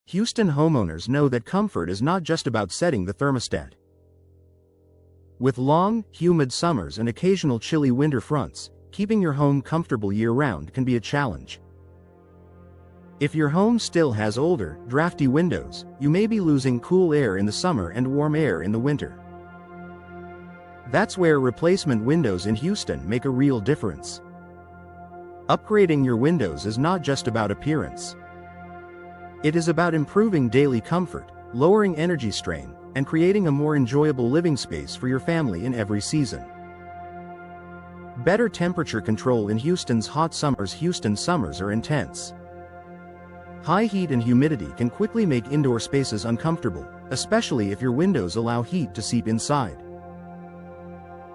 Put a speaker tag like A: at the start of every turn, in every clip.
A: Houston homeowners know that comfort is not just about setting the thermostat. With long, humid summers and occasional chilly winter fronts, keeping your home comfortable year-round can be a challenge. If your home still has older, drafty windows, you may be losing cool air in the summer and warm air in the winter. That's where replacement windows in Houston make a real difference. Upgrading your windows is not just about appearance. It is about improving daily comfort, lowering energy strain, and creating a more enjoyable living space for your family in every season. Better temperature control in Houston's hot summers. Houston summers are intense. High heat and humidity can quickly make indoor spaces uncomfortable, especially if your windows allow heat to seep inside.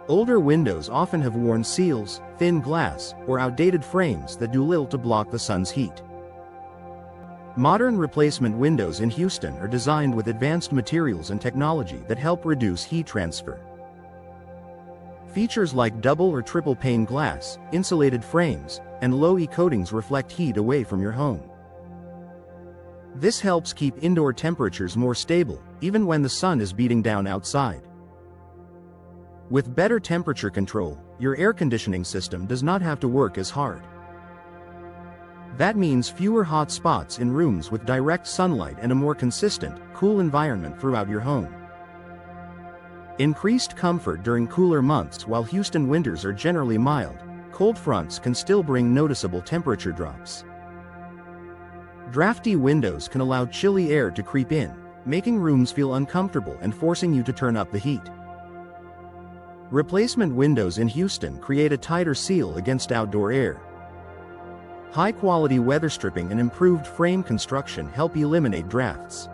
A: Older windows often have worn seals, thin glass, or outdated frames that do little to block the sun's heat. Modern replacement windows in Houston are designed with advanced materials and technology that help reduce heat transfer. Features like double or triple pane glass, insulated frames, and low-E coatings reflect heat away from your home. This helps keep indoor temperatures more stable, even when the sun is beating down outside. With better temperature control, your air conditioning system does not have to work as hard. That means fewer hot spots in rooms with direct sunlight and a more consistent, cool environment throughout your home. Increased comfort during cooler months. While Houston winters are generally mild, cold fronts can still bring noticeable temperature drops. Drafty windows can allow chilly air to creep in, making rooms feel uncomfortable and forcing you to turn up the heat. Replacement windows in Houston create a tighter seal against outdoor air. High-quality weather stripping and improved frame construction help eliminate drafts.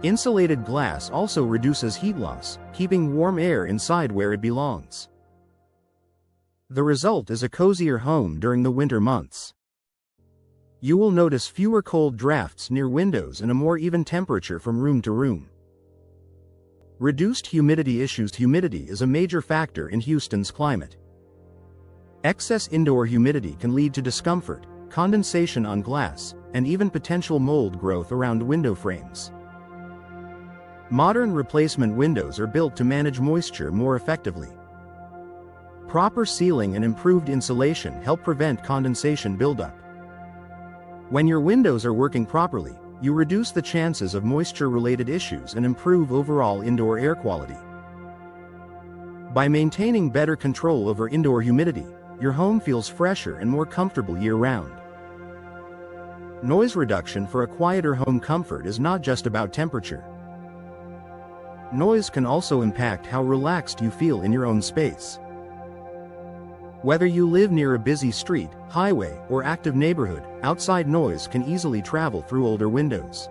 A: Insulated glass also reduces heat loss, keeping warm air inside where it belongs. The result is a cozier home during the winter months. You will notice fewer cold drafts near windows and a more even temperature from room to room. Reduced humidity issues. Humidity is a major factor in Houston's climate. Excess indoor humidity can lead to discomfort, condensation on glass, and even potential mold growth around window frames. Modern replacement windows are built to manage moisture more effectively. Proper sealing and improved insulation help prevent condensation buildup. When your windows are working properly, you reduce the chances of moisture-related issues and improve overall indoor air quality. By maintaining better control over indoor humidity, your home feels fresher and more comfortable year-round. Noise reduction. For a quieter home, comfort is not just about temperature. Noise can also impact how relaxed you feel in your own space. Whether you live near a busy street, highway, or active neighborhood, outside noise can easily travel through older windows.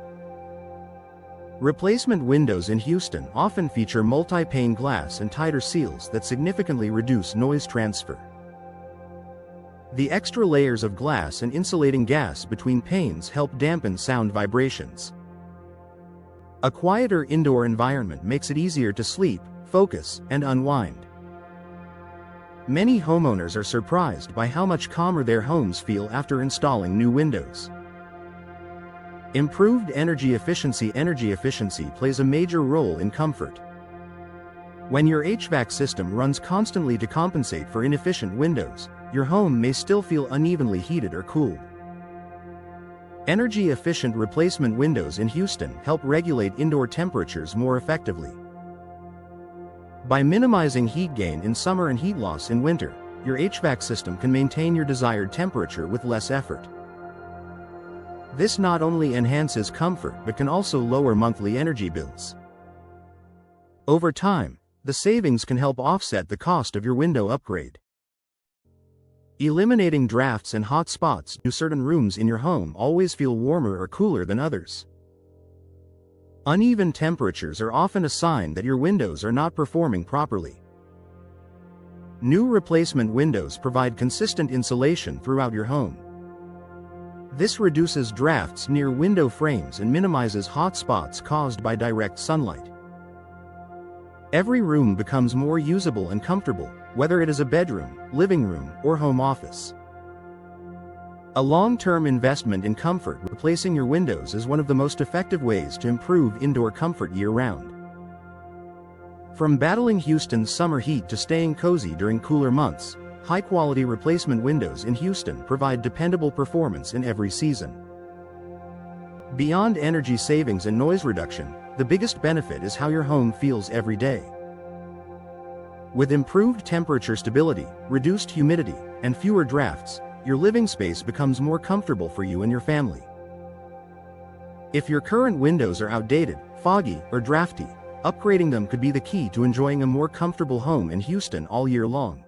A: Replacement windows in Houston often feature multi-pane glass and tighter seals that significantly reduce noise transfer. The extra layers of glass and insulating gas between panes help dampen sound vibrations. A quieter indoor environment makes it easier to sleep, focus, and unwind. Many homeowners are surprised by how much calmer their homes feel after installing new windows. Improved energy efficiency. Energy efficiency plays a major role in comfort. When your HVAC system runs constantly to compensate for inefficient windows, your home may still feel unevenly heated or cooled. Energy-efficient replacement windows in Houston help regulate indoor temperatures more effectively. By minimizing heat gain in summer and heat loss in winter, your HVAC system can maintain your desired temperature with less effort. This not only enhances comfort but can also lower monthly energy bills. Over time, the savings can help offset the cost of your window upgrade. Eliminating drafts and hot spots. Do certain rooms in your home always feel warmer or cooler than others? Uneven temperatures are often a sign that your windows are not performing properly. New replacement windows provide consistent insulation throughout your home. This reduces drafts near window frames and minimizes hot spots caused by direct sunlight. Every room becomes more usable and comfortable, whether it is a bedroom, living room, or home office. A long-term investment in comfort, replacing your windows is one of the most effective ways to improve indoor comfort year-round. From battling Houston's summer heat to staying cozy during cooler months, high-quality replacement windows in Houston provide dependable performance in every season. Beyond energy savings and noise reduction, the biggest benefit is how your home feels every day. With improved temperature stability, reduced humidity, and fewer drafts, your living space becomes more comfortable for you and your family. If your current windows are outdated, foggy, or drafty, upgrading them could be the key to enjoying a more comfortable home in Houston all year long.